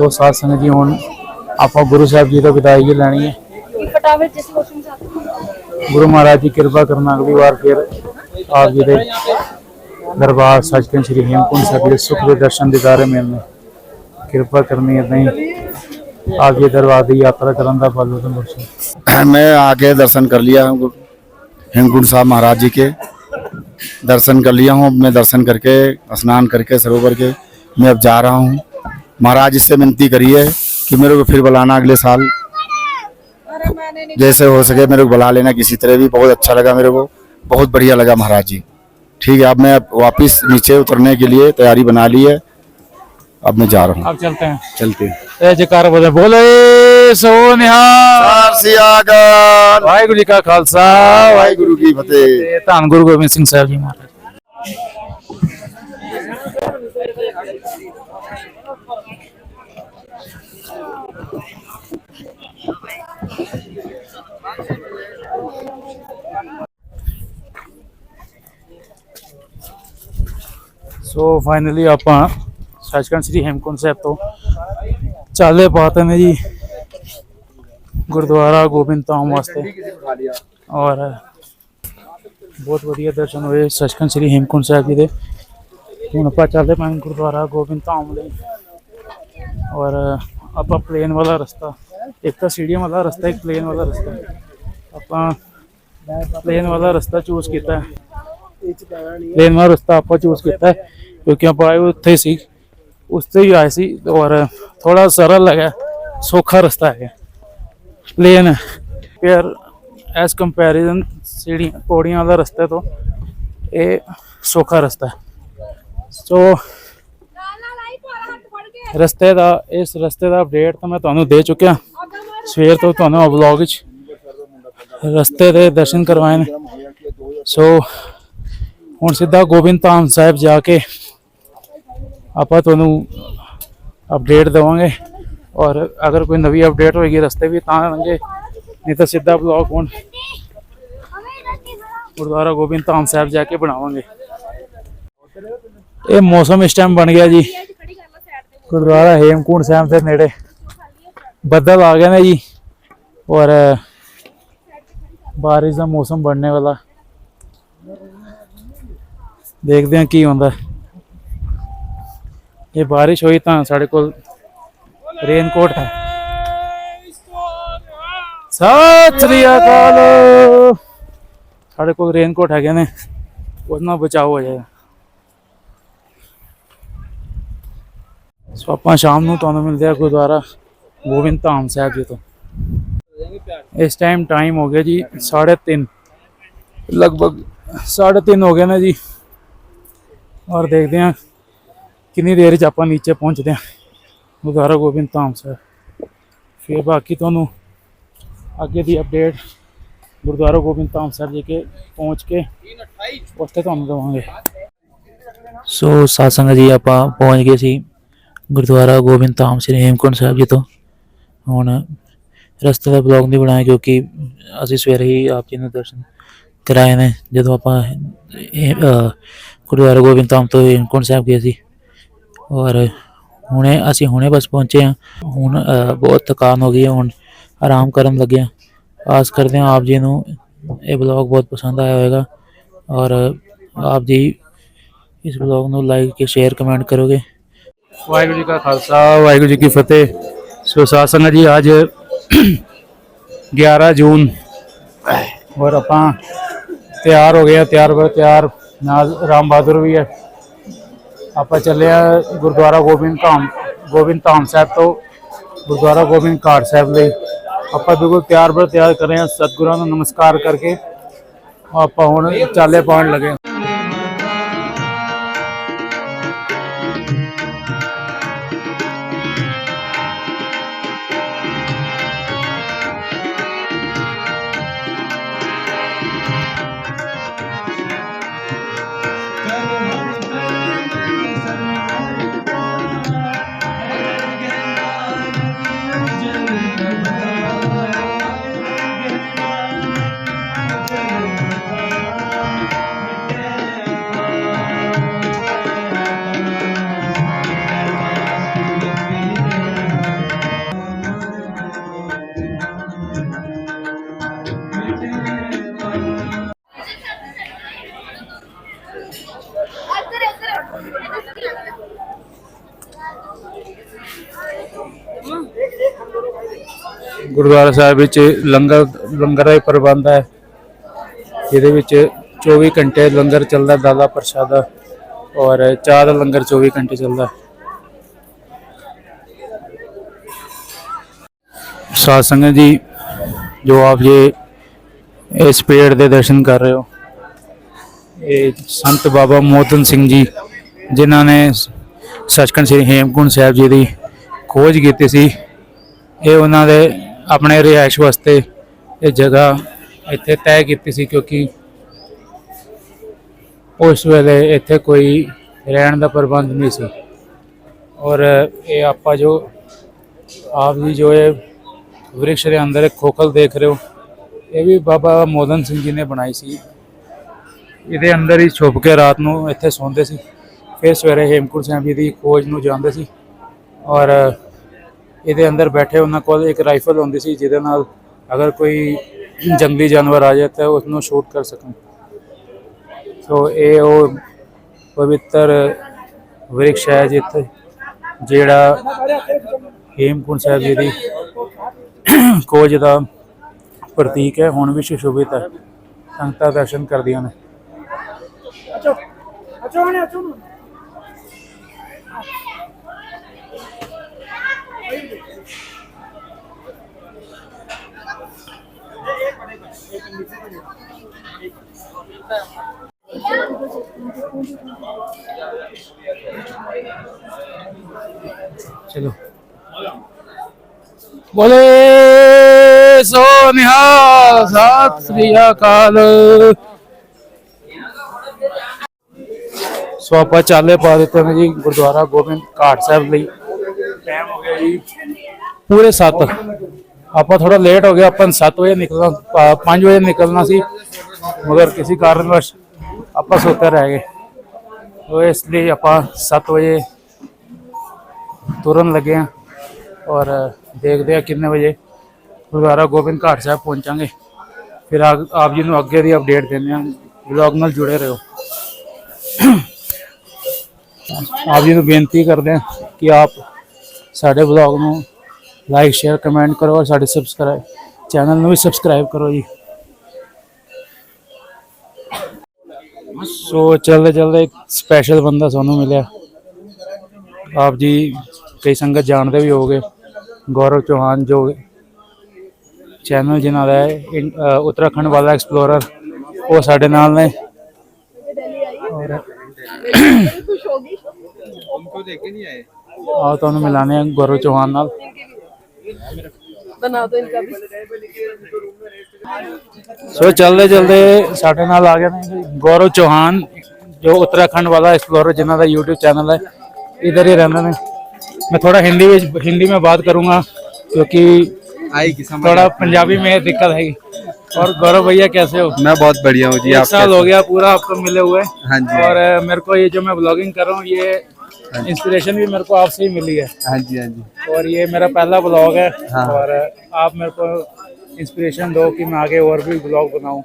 दो सात संगत जी हुण आपां गुरु साहब जी तो विदाई लैनी है। गुरु महाराज जी कृपा करना अगली बार फिर आप जी दे दरबार सचखंड श्री हेमकुंड साहिब के सुख के दर्शन दीदारे मिलने कृपा करनी है। नहीं आप जी दरबार की यात्रा करने का फल तो मैं आके दर्शन कर लिया हूँ, हेमकुंड साहब महाराज जी के दर्शन कर लिया हूँ। मैं दर्शन करके स्नान करके सरोवर के मैं अब जा रहा हूँ। महाराज इससे विनती करी है कि मेरे को फिर बुलाना अगले साल, जैसे हो सके मेरे को बुला लेना किसी तरह भी। बहुत अच्छा लगा मेरे को, बहुत बढ़िया लगा महाराज जी। ठीक है, अब मैं वापस नीचे उतरने के लिए तैयारी बना ली है, अब मैं जा रहा हूँ। अब चलते हैं। चलते हैं। जयकार बोले सो निहाल वाहिगुरू जी का खालसा वाहिगुरू की फतेह। धन गुरु गोबिंद सिंह साहब जी महाराज। सो फाइनली आप सचखंड श्री हेमकुंड साहब तो चाले पाते ने जी गुरुद्वारा गोबिंद धाम वास्ते, और बहुत वधिया दर्शन हुए सचखंड श्री हेमकुंड साहब जी के। हुण आपां चलदे पए गुरुद्वारा गोबिंद धाम लई, और आपां प्लेन वाला रस्ता, एक तो सीढ़ियां वाला रस्ता, एक प्लेन वाला रस्ता, आपां प्लेन वाला रस्ता चूज किया है। प्लेन वाला रस्ता आपां चूज किया है क्योंकि आप आए उत्थे सी, उससे ही आए सी, और थोड़ा सरल है, सौखा रास्ता है प्लेन। फिर एज कंपैरिजन सीढ़ी पौड़ियां वाला रस्ते तो ये सौखा रास्ता है। सो रस्ते का, इस रस्ते का अपडेट तो मैं तुहानू दे चुकिया सवेर तो तुहानू व्लॉग रस्ते के दर्शन करवाए ने। सो हुण सीधा गोबिंद धाम साहिब जाके आपां तुहानू अपडेट देवांगे, और अगर कोई नवी अपडेट होएगी रस्ते भी तां देंगे, नहीं तो सीधा ब्लॉग हुण गुरुद्वारा गोबिंद धाम साहिब जाके बनावांगे। ये मौसम इस टाइम बन गया जी गुरुद्वारा हेमकुंड साहिब के नेड़े, बदल आ गए ने जी, और बारिश का मौसम बनने वाला, देखते हैं की होंदा। ये बारिश हुई तो साढ़े को रेनकोट है। सत श्री अकाल, साढ़े को रेनकोट है ने, उसना बचाव हो जाएगा। सो आप शाम को तुहानू मिलते हैं गुरुद्वारा गोबिंद धाम साहिब जी तो। इस टाइम टाइम हो गया जी 3:30, लगभग 3:30 हो गए ना जी, और देखते हैं कितनी देर च आप नीचे पहुँचते हैं गुरुद्वारा गोबिंद धाम साहिब। फिर बाकी तुहानू अगे की अपडेट गुरुद्वारा गोबिंद धाम साहिब जी के पहुँच के उसते तुहानू देवांगे। सो सत्संग जी आप पहुँच गए सी गुरुद्वारा गोबिंद धाम श्री हेमकुंड साहिब जी तो। हुण रस्ते का ब्लॉग नहीं बनाया क्योंकि असीं सवेरे ही आप जी ने दर्शन कराए ने जो आप गुरुद्वारा गोबिंद धाम तो हेमकुंड साहिब गए सी, और हुणे असीं हुणे बस पहुँचे हैं। हुण बहुत थकान हो गई है, हुण आराम करन लगे हैं। आस करते हैं आप जी नूं ये ब्लॉग बहुत पसंद आया होगा, और आप जी इस ब्लॉग नूं लाइक शेयर कमेंट करोगे। वाहिगुरू जी का खालसा वाहिगुरू जी की फतेह। सो सत्संग जी आज 11 जून, और आपां तैयार हो गए, तैयार नाल राम बहादुर भी है। आप चले गुरुद्वारा गोबिंद धाम साहब तो गुरुद्वारा गोबिंद घाट साहब ले। आप बिल्कुल तैयार कर रहे हैं, सतगुरां नूं नमस्कार करके आप हुण चाले पाउण लगे। ਗੁਰਦੁਆਰਾ ਸਾਹਿਬ ਵਿੱਚ ਲੰਗਰ ਦਾ ਪ੍ਰਬੰਧ ਹੈ, ਜਿਹਦੇ ਵਿੱਚ 24 ਘੰਟੇ ਲੰਗਰ ਚੱਲਦਾ, ਦਾਲਾ ਪ੍ਰਸ਼ਾਦਾ और चाह का लंगर 24 घंटे चलता है। साध संगत जी, जो आप ये इस पेड़ के दर्शन कर रहे हो, ये संत बाबा मोहतन सिंह जी जिन्होंने सचखंड श्री हेमकुंड साहब जी की खोज की सी, ये उन्होंने अपने रिहायश वास्ते ये जगह इत्थे तय की सी, क्योंकि उस वेले इत्थे कोई रहन का प्रबंध नहीं सी। और ये आपा जो आप जी जो है वृक्ष के अंदर एक खोखल देख रहे हो, ये भी बाबा मोहतन सिंह जी ने बनाई सी। ये अंदर ही छुप के रात को इत्थे सौंदे सी, फिर सवेरे हेमकुंड साहब जी की खोज में जाते सी। और ये अंदर बैठे उन्होंने कोल एक राइफल होंदी सी, जिहदे नाल अगर कोई जंगली जानवर आ जाए तो उसनों शूट कर सकन। तो ये वो पवित्र वृक्ष है जिथे जेड़ा हेमकुंड साहब जी की खोज का प्रतीक है, हुण भी सुशोभित है। संगतां दर्शन करदियां ने। चलो बोले सो निहाल, सत श्री अकाल। सो आप चाले पा देते हैं जी गुरुद्वारा गोबिंद घाट साहब लई। टाइम हो गया जी पूरे 7। आप थोड़ा लेट हो गया, अपन 7 बजे निकलना, 5 बजे निकलना सी, मगर किसी कारणवश आप सोते रह गए, तो इसलिए आप 7 बजे तुरन लगे हैं। और देखते हैं कितने बजे गुरुद्वारा गोबिंद घाट साहब पहुँचांगे, फिर आप जी अगे की अपडेट देने। ब्लॉग नाल जुड़े रहो। आप जी बेनती करते हैं कि आप साढ़े ब्लॉग में लाइक शेयर कमेंट करो और साढ़े चैनल में भी सब्सक्राइब करो जी। सो चलते चलते एक स्पैशल बंदा सानू मिले, आप जी कई संगत जानते भी होगे, गौरव चौहान जो चैनल जिन्हों का उत्तराखंड वाला एक्सप्लोरर, वो साढ़े नाल ने। और आओ तो मिलाने गौरव चौहान नाल। सो चलते चलते साढ़े नाल आ गए गौरव चौहान, जो उत्तराखंड वाला एक्सप्लोरर जिन्हों का यूट्यूब चैनल है, इधर ही रहते हैं। मैं थोड़ा हिंदी में बात करूँगा क्योंकि थोड़ा पंजाबी में दिक्कत है। और गौरव भैया कैसे हो? मैं बहुत बढ़िया हूँ जी। 1 साल हो गया पूरा आपको मिले हुए। हाँ जी। और मेरे को ये जो मैं ब्लॉगिंग कर रहा हूँ, ये इंस्पिरेशन भी मेरे को आपसे ही मिली है। हाँ जी, हाँ जी। और ये मेरा पहला ब्लॉग है। हाँ। और आप मेरे को इंस्पिरेशन दो कि मैं आगे और भी ब्लॉग बनाऊँ।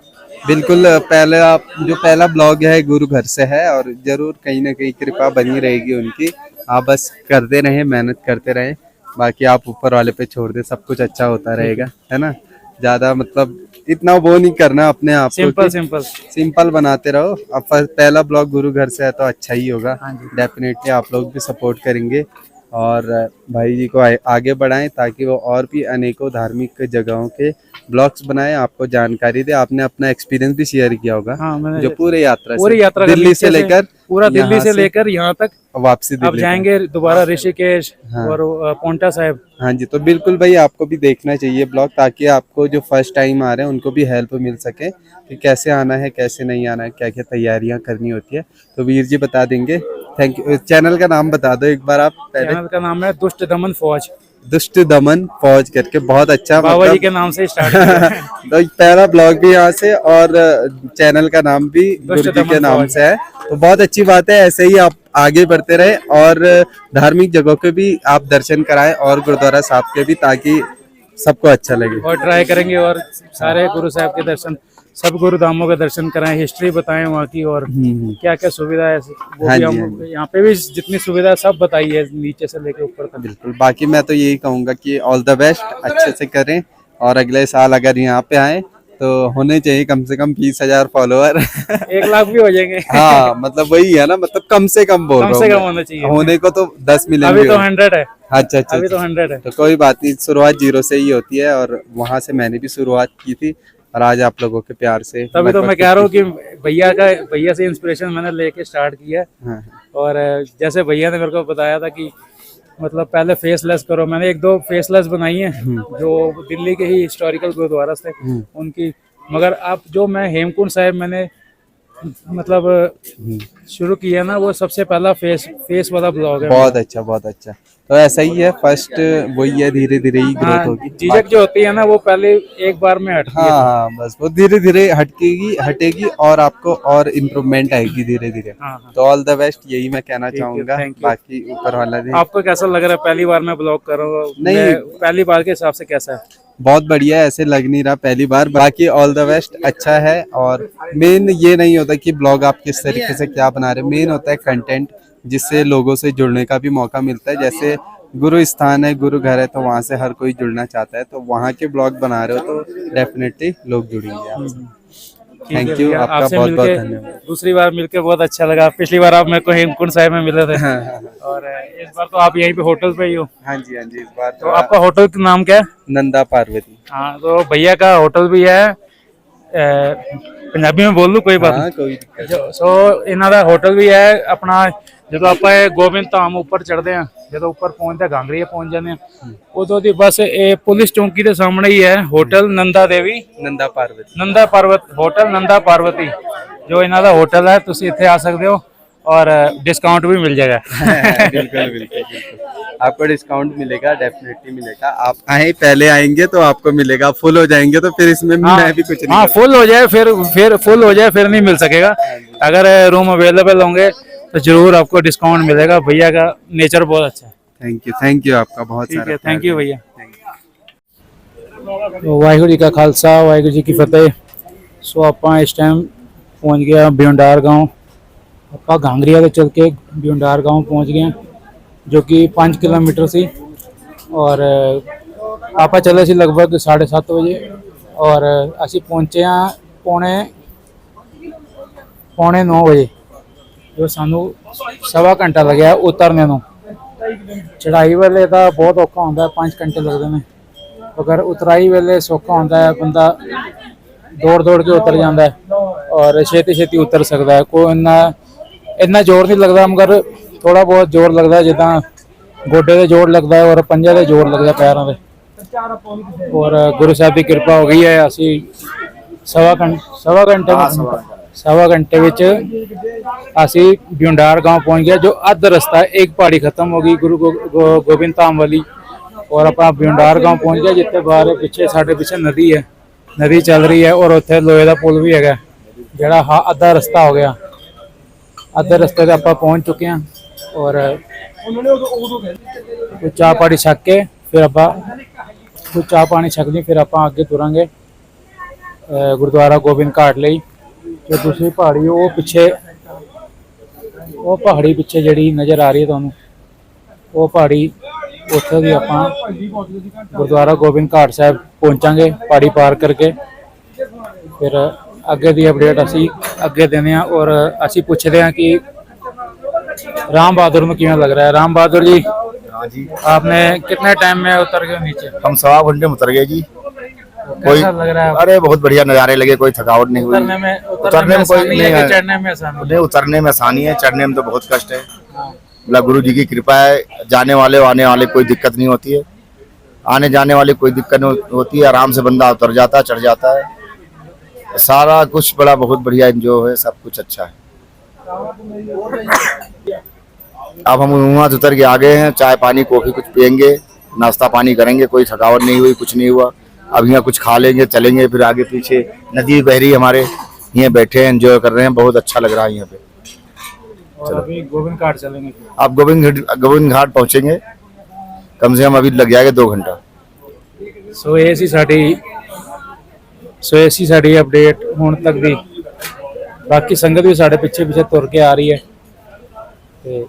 बिल्कुल, पहला ब्लॉग है गुरु घर से है, और जरूर कहीं ना कहीं कृपा बनी रहेगी उनकी। आप बस करते रहें, मेहनत करते रहें, बाकी आप ऊपर वाले पे छोड़ दे, सब कुछ अच्छा होता रहेगा, है ना। ज्यादा मतलब इतना वो नहीं करना अपने आप को, सिंपल बनाते रहो। अब पहला ब्लॉग गुरु घर से है तो अच्छा ही होगा। डेफिनेटली आप लोग भी सपोर्ट करेंगे और भाई जी को आगे बढ़ाएं, ताकि वो और भी अनेकों धार्मिक जगहों के ब्लॉग्स बनाए, आपको जानकारी दे। आपने अपना एक्सपीरियंस भी शेयर किया होगा। हाँ, जो पूरी यात्रा दिल्ली से लेकर यहाँ तक वापसी अब जाएंगे दोबारा ऋषिकेश। हाँ। और पोंटा साहिब। हाँ जी, तो बिल्कुल भाई आपको भी देखना चाहिए ब्लॉग, ताकि आपको जो फर्स्ट टाइम आ रहे हैं उनको भी हेल्प मिल सके कि कैसे आना है, कैसे नहीं आना है, क्या क्या तैयारियां करनी होती है। तो वीर जी बता देंगे। Thank you. चैनल का नाम बता दो एक बार आप पहले। चैनल का नाम है दुष्ट दमन फौज। दुष्ट दमन फौज करके, बहुत अच्छा, बाबा जी के नाम से स्टार्ट तो पहला ब्लॉग भी यहाँ से और चैनल का नाम भी गुरु जी के नाम से है, तो बहुत अच्छी बात है। ऐसे ही आप आगे बढ़ते रहे और धार्मिक जगहों के भी आप दर्शन कराएं और गुरुद्वारा साहब के भी, ताकि सबको अच्छा लगे। और ट्राई करेंगे और सारे गुरु साहब के दर्शन, सब गुरुधामों के दर्शन कराएं, हिस्ट्री बताएं वहाँ की, और क्या क्या सुविधा है वो भी हम यहाँ पे भी जितनी सुविधा है सब बताई है, नीचे से लेके ऊपर तक। बिल्कुल, बाकी मैं तो यही कहूँगा कि ऑल द बेस्ट, अच्छे से करें, और अगले साल अगर यहाँ पे आए तो होने चाहिए कम से कम 20,000 फॉलोअर। 1 लाख भी हो जाएंगे। हाँ मतलब वही है ना, मतलब कम से कम बोल कम रहा से हूँ कम मैं। होना चाहिए। होने को तो 10 मिलियन अभी भी तो हो। 100 है। अच्छा अच्छा अभी तो अच्छा। 100 है। तो कोई बात नहीं, शुरुआत 0 से ही होती है और वहां से मैंने भी शुरुआत की थी और आज आप लोगों के प्यार से तभी तो लगभग मैं कह रहा हूँ कि भैया से इंस्पिरेशन मैंने लेके स्टार्ट किया है। हाँ, और जैसे भैया ने मेरे को बताया था कि मतलब पहले फेसलेस करो, मैंने 1-2 फेसलेस बनाई हैं जो दिल्ली के ही हिस्टोरिकल गुरुद्वारा से उनकी। मगर अब जो मैं हेमकुंड साहिब मैंने मतलब शुरू किया ना, वो सबसे पहला फेस वाला ब्लॉग है। बहुत अच्छा बहुत अच्छा। तो ऐसा ही है, फर्स्ट वही है, धीरे धीरे ही ग्रोथ हाँ, होगी। झिझक जो होती है ना वो पहले एक बार में हटती हाँ है। हाँ, बस वो धीरे धीरे हटेगी और आपको और इम्प्रूवमेंट आएगी धीरे धीरे। हाँ हाँ। तो ऑल द बेस्ट, यही मैं कहना ठीक है, चाहूंगा। thank you। बाकी ऊपर वाला दे। आपको कैसा लग रहा है? पहली बार मैं ब्लॉग कर रहा हूँ, नहीं। मैं पहली बार के हिसाब से कैसा है? बहुत बढ़िया है, ऐसे लग नहीं रहा पहली बार। बाकी ऑल द बेस्ट, अच्छा है। और मेन ये नहीं होता कि ब्लॉग आप किस तरीके से क्या बना रहे, मेन होता है कंटेंट जिससे लोगों से जुड़ने का भी मौका मिलता है। जैसे गुरु स्थान है, गुरु घर है, तो वहाँ से हर कोई जुड़ना चाहता है, तो वहाँ के ब्लॉग बना रहे हो तो डेफिनेटली लोग जुड़ेंगे आपसे। ठीक है थैंक यू, भैया, आपका आपसे बहुत बहुत मिलके धन्यवाद। दूसरी बार मिलके बहुत अच्छा लगा। पिछली बार आप मेरे को हेमकुंड साहिब में मिले थे हाँ हाँ और इस बार तो आप यहीं पे होटल पे ही हो। हाँ जी हाँ जी, इस बार तो आपका होटल का नाम क्या है? नंदा पार्वती। हाँ, तो भैया का होटल भी है। पंजाबी में बोल लूँ कोई बात हाँ नहीं। कोई दिक्कत जो सो इन्हों का होटल भी है अपना। जो आप गोबिंद धाम उपर चढ़ते हैं, जो उपर पहुंचते गांगरीए पहुंच जाते हैं, उदों दी बस ये पुलिस चौकी के सामने ही है होटल नंदा देवी नहीं। नंदा पार्वती। नंदा पार्वत होटल नंदा पार्वती जो इन्हों का होटल है। तुम इतने आ सकते हो और डिस्काउंट भी मिल जाएगा। बिल्कुल बिल्कुल बिल्कुल, आपको डिस्काउंट मिलेगा, डेफिनेटली मिलेगा। आप आए, पहले आएंगे तो आपको मिलेगा, फुल हो जाएंगे तो फिर इसमें मैं भी कुछ नहीं हाँ, कर फुल हो जाए फिर फुल हो जाए फिर नहीं मिल सकेगा। अगर रूम अवेलेबल होंगे तो जरूर आपको डिस्काउंट मिलेगा। भैया का नेचर बहुत अच्छा है। थैंक यू आपका बहुत ठीक सारा है, थैंक यू भैया। Thank you। वाहिगुरू जी का खालसा वाहिगुरू जी की फतेह। सो ਆਪਾਂ इस टाइम पहुंच गया बियोंडार गांव। ਆਪਾਂ घांगरिया तो चल के बियोंडार गांव पहुंच गए जो कि 5 किलोमीटर सी। और ਆਪਾਂ चले सी लगभग 7:30 बजे और ਅਸੀਂ पहुंचे हाँ पौने 9 बजे। जो सानू सवा घंटा लग्या उतरने नूं। चढ़ाई वेले तो बहुत औखा होंदा है, 5 घंटे लगते हैं। अगर उतराई वेले सौखा होंदा है, बंदा दौड़ दौड़ के उतर जाता है और छेती छेती उतर सकता है। कोई इन्ना जोर नहीं लगता, मगर थोड़ा बहुत जोर लगता है, जिदा गोडे से जोर लगता है और पंजे से जोर लगता है पैरों से। और गुरु साहब की कृपा हो गई है। असी सवा घंटे विच असी बियोंडार गांव पहुंच गया। जो अध रास्ता एक पहाड़ी खत्म हो गई गुरु गोबिंद धाम वाली और अपना बियोंडार गांव पहुंच गया, जितने बाहर पिछे साढ़े पिछे नदी है, नदी चल रही है और उत्थे लोहे का पुल भी है जड़ा अद्धा रास्ता हो गया। अद्धे रस्ते आप पहुंच चुके हैं और कुछ चाह पानी छक के फिर आप कुछ चाह पानी छक ली फिर आप अगे तुरांगे गुरुद्वारा गोबिंद घाट लई। जो दूसरी पहाड़ी वो पिछे वो पहाड़ी पिछे जी नज़र आ रही है तुहानू, वो पहाड़ी उत्थे भी आप गुरुद्वारा गोबिंद घाट साहब पहुंचांगे पहाड़ी पार करके। फिर अगे की अपडेट असी अगे देने हैं और असी पूछते हैं कि राम बहादुर में किवें लग रहा है। राम बहादुर जी, हाँ जी, आपने कितने टाइम में उतर गए नीचे? हम 1.25 घंटे में उतर गए जी। कोई कैसा लग रहा है? अरे बहुत बढ़िया नज़ारे लगे, कोई थकावट नहीं हुई। उतरने में कोई आसानी है नहीं कि है। चढ़ने में आसानी है? नहीं, उतरने में आसानी है, चढ़ने में तो बहुत कष्ट है। मतलब गुरु जी की कृपा है, जाने वाले आने वाले कोई दिक्कत नहीं होती है, आने जाने वाले कोई दिक्कत नहीं होती है। आराम से बंदा उतर जाता है, चढ़ जाता है। सारा कुछ बड़ा बहुत बढ़िया एंजॉय है, सब कुछ अच्छा है। अब हम वहाँ से उतर के आ गए हैं, चाय पानी कॉफी कुछ पियेंगे, नाश्ता पानी करेंगे, कोई थकावट नहीं हुई, कुछ नहीं हुआ। अब यहाँ कुछ खा लेंगे, चलेंगे, फिर आगे पीछे नदी बह रही है, हमारे यहाँ बैठे हैं, एंजॉय कर रहे हैं, बहुत अच्छा लग रहा है यहाँ पे। और अभी गोविंद घाट चलेंगे। अब गोविंद घाट पहुँचेंगे, कम से कम अभी लग जाएगा 2 घंटा। सो ये सी साड़ी अपडेट हुण तक दी। बाकी संगत भी साढ़े पिछे पिछे तुर के आ रही है ते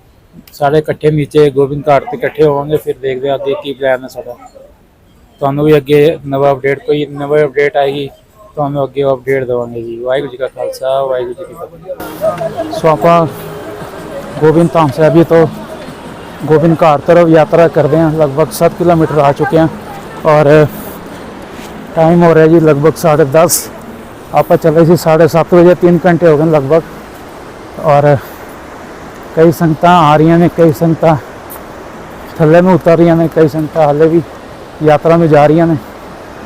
सारे इकट्ठे नीचे गोविंद घाट ते इकट्ठे होवांगे, फिर देखते आगे की प्लान है साडा। ਤੁਹਾਨੂੰ ਵੀ ਅੱਗੇ ਨਵਾਂ ਅਪਡੇਟ ਕੋਈ ਨਵੀਂ ਅਪਡੇਟ ਆਏਗੀ ਤੁਹਾਨੂੰ ਅੱਗੇ ਅਪਡੇਟ ਦੇਵਾਂਗੇ ਜੀ। ਵਾਹਿਗੁਰੂ ਜੀ ਕਾ ਖਾਲਸਾ ਵਾਹਿਗੁਰੂ ਜੀ ਕੀ ਫਤਿਹ। ਸੋ ਆਪਾਂ गोविंद धाम साहब जी तो गोविंद घाट तरफ यात्रा करते हैं। लगभग 7 किलोमीटर आ चुके हैं और टाइम हो रहा है जी लगभग 10:30। आप चले सी 7:30 बजे, 3 घंटे हो गए लगभग। और कई संगत आ रही ने, कई संगत थले में उतर रही ने, कई संगत हाले भी यात्रा में जा रही ने।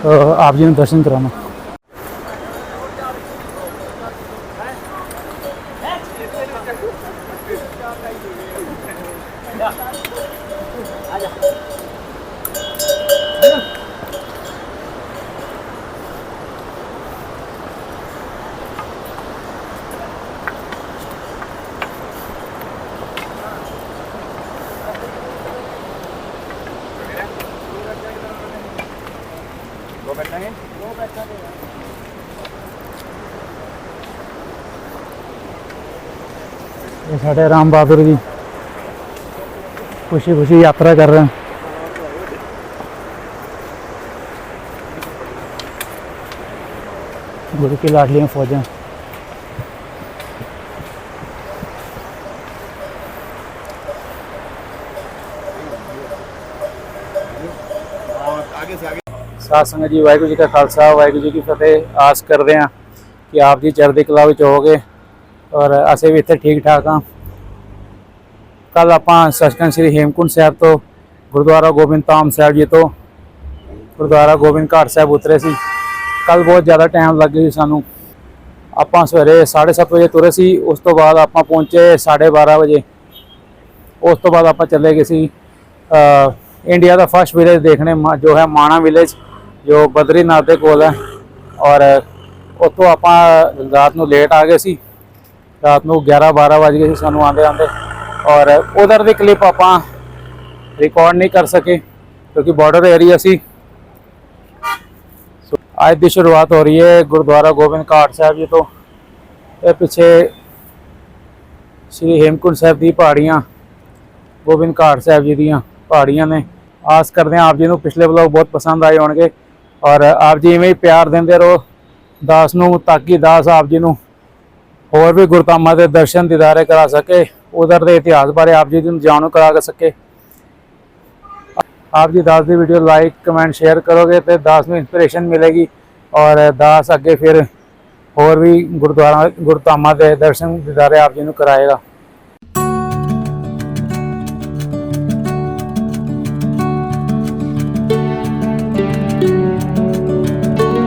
तो आप जी ने दर्शन कराना। ये साढ़े राम बहादुर जी खुशी खुशी यात्रा कर रहे हैं। गुरु की लाडलियां फौजें। साध संगत जी वाहिगुरू जी का खालसा वाहिगुरू जी की फतेह। आस करते हैं कि आप जी चढ़ती कला विच होवोगे और असें भी इत्थे ठीक ठाक हाँ। कल आपां सचखंड श्री हेमकुंड साहब तो गुरुद्वारा गोबिंद धाम साहब जी तो गुरुद्वारा गोबिंद घाट साहब उतरे सी। कल बहुत ज़्यादा टाइम लग गया सानू। आपां सवेरे 7:30 बजे तुरे सी, उस तो बाद आपां पहुँचे 12:30 बजे। उस तो बाद आपां चले गए सी इंडिया का फर्स्ट विलेज देखने जो है माणा विलेज, जो बद्रीनाथ के कोल है। और उत्तों आपां रात को लेट आ गए सी, रात को 11-12 बज गए सानू आंदे आंदे। और उधर की क्लिप आपां रिकॉर्ड नहीं कर सके क्योंकि बॉर्डर एरिया सी। आज की शुरुआत हो रही है गुरुद्वारा गोबिंद घाट साहब जी तो। ये पीछे श्री हेमकुंड साहब की पहाड़ियाँ, गोबिंद घाट साहब जी दी पहाड़ियाँ ने। आस करते हैं आप जी को पिछले ब्लॉग बहुत पसंद आए होंगे और आप जी इवें ही प्यार देंदे रहो दास नूं, ताकि दास आप जी नूं होर भी गुरधामां दे दर्शन दीदारे करा सके, उधर के इतिहास बारे आप जी जानू करा सके। आप जी दास की वीडियो लाइक कमेंट शेयर करोगे तो दास में इंस्पिरेशन मिलेगी और दास अगे फिर होर भी गुरुद्वारा गुरधामां दे दर्शन दीदारे आप जी नूं कराएगा।